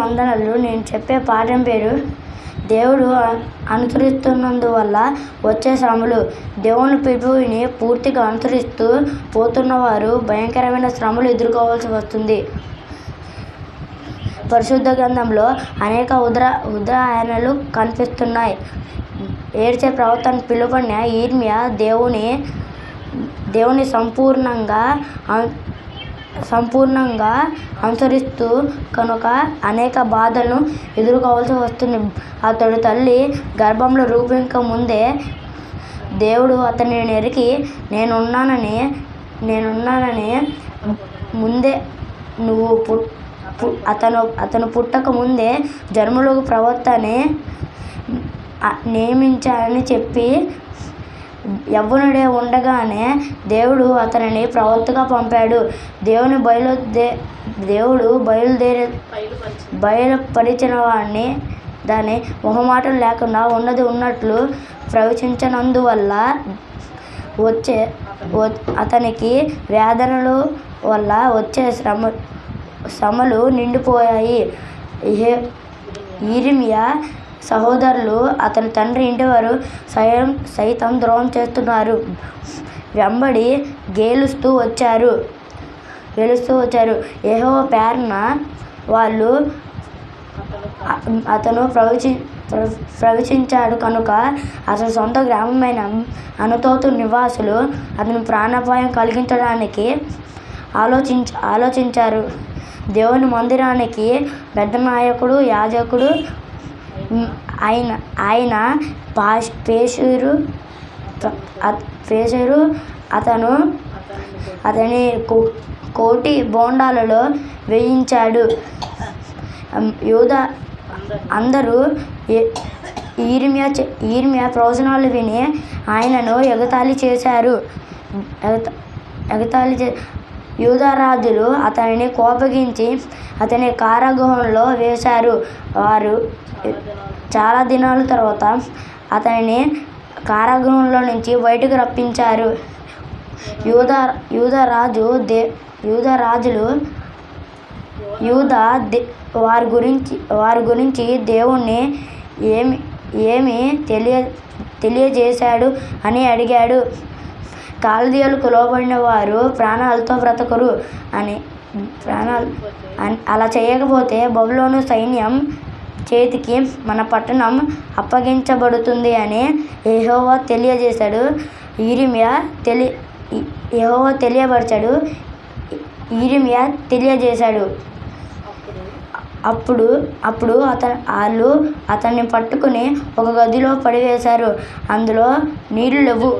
వందనాలు. నేను చెప్పే పాఠం పేరు దేవుడు అనుసరిస్తున్నందువల్ల వచ్చే శ్రమలు. దేవుని పిలుపుని పూర్తిగా అనుసరిస్తూ పోతున్నవారు భయంకరమైన శ్రమలు ఎదుర్కోవాల్సి వస్తుంది. పరిశుద్ధ గ్రంథంలో అనేక ఉదాహరణలు కనిపిస్తున్నాయి. ఏడ్చే ప్రవర్తన పిలువబడిన యిర్మీయా దేవుని సంపూర్ణంగా అనుసరిస్తూ కనుక అనేక బాధలను ఎదుర్కోవాల్సి వస్తుంది. అతడు తల్లి గర్భంలో రూపించక ముందే దేవుడు అతనిని ఎరిగి నేనున్నానని ముందే అతను పుట్టక ముందే జన్మలకు ప్రవక్తని నియమించాలని చెప్పి యవ్వనుడే ఉండగానే దేవుడు అతనిని ప్రవక్తగా పంపాడు. దేవుడు బయలుపరిచిన వాడిని దాని మొహమాటం లేకుండా ఉన్నది ఉన్నట్లు ప్రవచించనందువల్ల అతనికి వేదనల వల్ల వచ్చే శ్రమలు నిండిపోయాయి. యిర్మీయా సహోదరులు అతని తండ్రి ఇంటివారు సైతం ద్రోహం చేస్తున్నారు. వెంబడి గెలుస్తూ వచ్చారు. యెహోవా పేరున వాళ్ళు అతను ప్రవచించాడు కనుక అతని సొంత గ్రామమైన అనతోతు నివాసులు అతని ప్రాణాపాయం కలిగించడానికి ఆలోచించారు. దేవుని మందిరానికి పెద్ద నాయకుడు యాజకుడు ఆయన పేషరు అతని కోటి బోండాలలో వేయించాడు. యూదా అందరూ యిర్మీయా ప్రవచనాలు విని ఆయనను ఎగతాళి చేశారు. యూదా రాజులు అతనిని కోపగించి అతని కారాగృహంలో వేశారు. వారు చాలా దినాల తర్వాత అతనిని కారాగృహంలో నుంచి బయటకు రప్పించారు. వారి గురించి దేవుణ్ణి ఏమి తెలియజేశాడు అని అడిగాడు. కల్దీయులకు లోబడిన వారు ప్రాణాలతో బ్రతకరు అని అలా చేయకపోతే బబులోను సైన్యం చేతికి మన పట్టణం అప్పగించబడుతుంది అని యెహోవా తెలియజేశాడు. యిర్మీయా తెలియజేశాడు. అప్పుడు వాళ్ళు అతన్ని పట్టుకుని ఒక గదిలో పడివేశారు. అందులో నీళ్లు లేవు.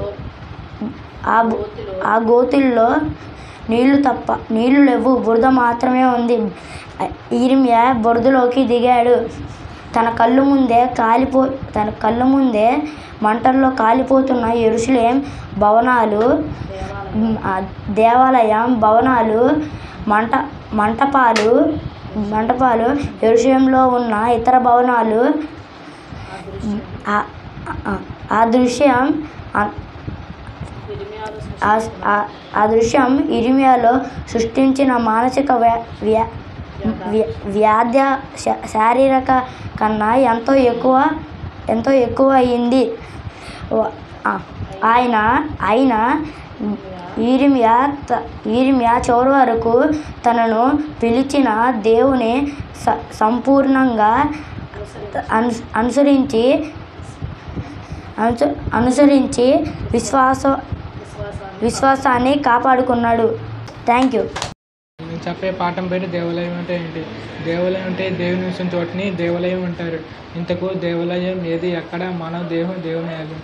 ఆ గోతుల్లో నీళ్లు లేవు, బురద మాత్రమే ఉంది. యిర్మీయా బురదలోకి దిగాడు. తన కళ్ళ ముందే మంటల్లో కాలిపోతున్న యెరూషలేము భవనాలు, దేవాలయం భవనాలు, మంటపాలు, యెరూషలేములో ఉన్న ఇతర భవనాలు. ఆ దృశ్యం యిర్మీయాలో సృష్టించిన మానసిక వ్యాధి శారీరక కన్నా ఎంతో ఎక్కువ అయింది. అయినా యిర్మీయా చివరి వరకు తనను పిలిచిన దేవుని సంపూర్ణంగా అనుసరించి విశ్వాసాన్ని కాపాడుకున్నాడు. Thank you. నేను చెప్పే పాఠం పేరు దేవాలయం అంటే ఏంటి? దేవాలయం అంటే దేవుని నివసించిన చోటుని దేవాలయం అంటారు. ఇంతకు దేవాలయం ఏది, ఎక్కడ? మానవ దేహం దేవుని ఆలయం.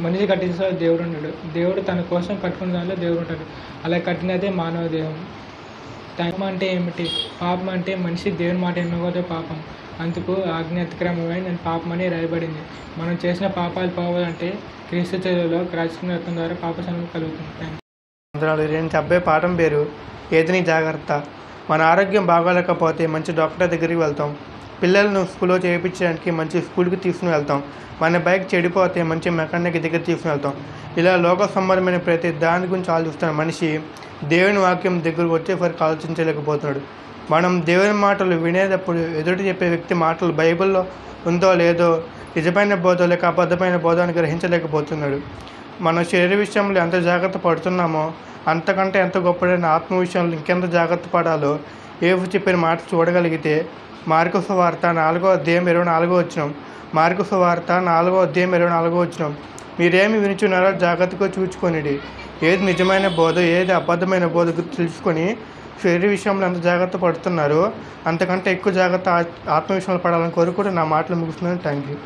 మనిషి కట్టించిన దేవుడు ఉన్నాడు. దేవుడు తన కోసం కట్టుకున్న దానిలో దేవుడు ఉంటాడు. అలా కట్టినదే మానవ దేహం. పాపం అంటే ఏమిటి? పాపం అంటే మనిషి దేవుని మాట వినకపోతే పాపం. అందుకు ఆజ్ఞాతిక్రమమై నేను పాపం అని రాయబడింది. మనం చేసిన పాపాలు పోవాలంటే క్రీస్తు చర్యలో క్రైస్తవ రక్తం ద్వారా పాప క్షమాపణ కలుగుతుంది. నేను చెప్పే పాఠం పేరు ఏదని జాగ్రత్త. మన ఆరోగ్యం బాగోలేకపోతే మంచి డాక్టర్ దగ్గరికి వెళ్తాం. పిల్లలను స్కూల్లో చేయించడానికి మంచి స్కూల్కి తీసుకుని వెళ్తాం. మన బైక్ చెడిపోతే మంచి మెకానిక్ దగ్గర తీసుకుని వెళ్తాం. ఇలా లోక సంబంధమైన ప్రతి దాని గురించి ఆలోచిస్తున్న మనిషి దేవుని వాక్యం దగ్గరకు వచ్చేసరికి ఆలోచించలేకపోతున్నాడు. మనం దేవుని మాటలు వినేటప్పుడు ఎదుటి చెప్పే వ్యక్తి మాటలు బైబిల్లో ఉందో లేదో, నిజమైన బోధ లేక అబద్ధమైన బోధ అని గ్రహించలేకపోతున్నాడు. మన శరీర విషయంలో ఎంత జాగ్రత్త పడుతున్నామో అంతకంటే ఎంత గొప్పదైన ఆత్మ విషయంలో ఇంకెంత జాగ్రత్త పడాలో యేసు చెప్పిన మాట చూడగలిగితే మార్కు సువార్త 4:24 మార్కు సువార్త 4:24 మీరేమి వినుచున్నారో జాగ్రత్తగా చూచుకొనిడి. ఏది నిజమైన బోధ ఏది అబద్ధమైన బోధ తెలుసుకొని శరీర విషయంలో ఎంత జాగ్రత్త పడుతున్నారో అంతకంటే ఎక్కువ జాగ్రత్త ఆత్మ విషయంలో పడాలని కోరుకుంటూ నా మాటలు ముగిస్తున్నాను. Thank you.